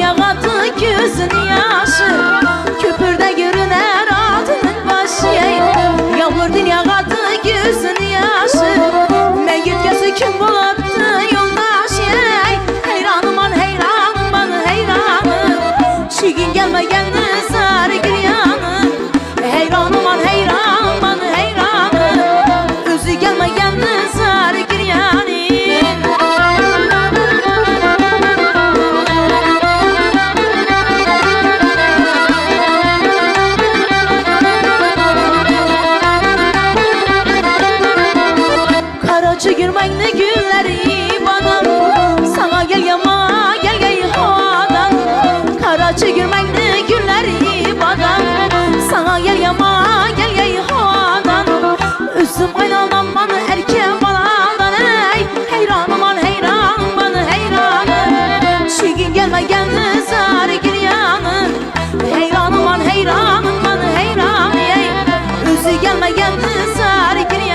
yağadı gözün yaşı, köpürde görüner adının başı. Yağmurdun yağadı gözün yaşı, men gitgesi kim bulattı yoldaşı. Heyranım man heyranım man heyranım, şigin gelmegendi sarı giryanım. Heyranım man heyranım man heyranım, özü gelmegendi sarı giryanım. Karaçı girmekli günleri bana, sana gel yama gel gel havadan. Karaçı girmekli günleri bana, sana gel yama gel gel havadan. Üzüm aynanan bana erken baladan. Heyranım man heyranım bana heyranım, şigin gelme geldi sarı giryanım. Heyranım man heyranım bana heyranım, özü gelme geldi sarı giryanım.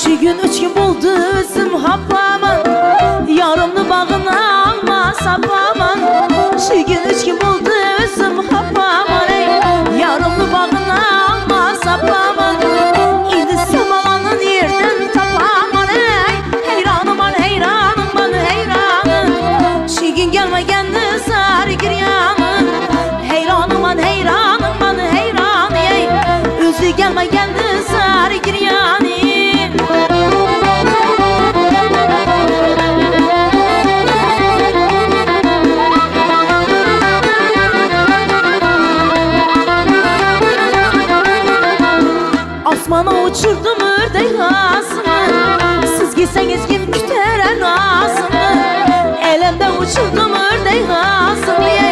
Şu gün 3 gün buldu üzüm hapaman, yarımlı bağına alma sapaman. Şu gün 3 gün buldu üzüm hapaman, yarımlı bağına alma sapaman. İndi samalanın yerden tapaman. Heyranım man heyranım man heyranım, şu gün gelmegendi sarı giryanım. Heyranım man heyranım man heyranım, özü gelmegendi sarı giryanım. Asmana uçurdum ördek ağzını, siz gitseniz kim küter anasını. Elimde uçurdum ördek ağzını,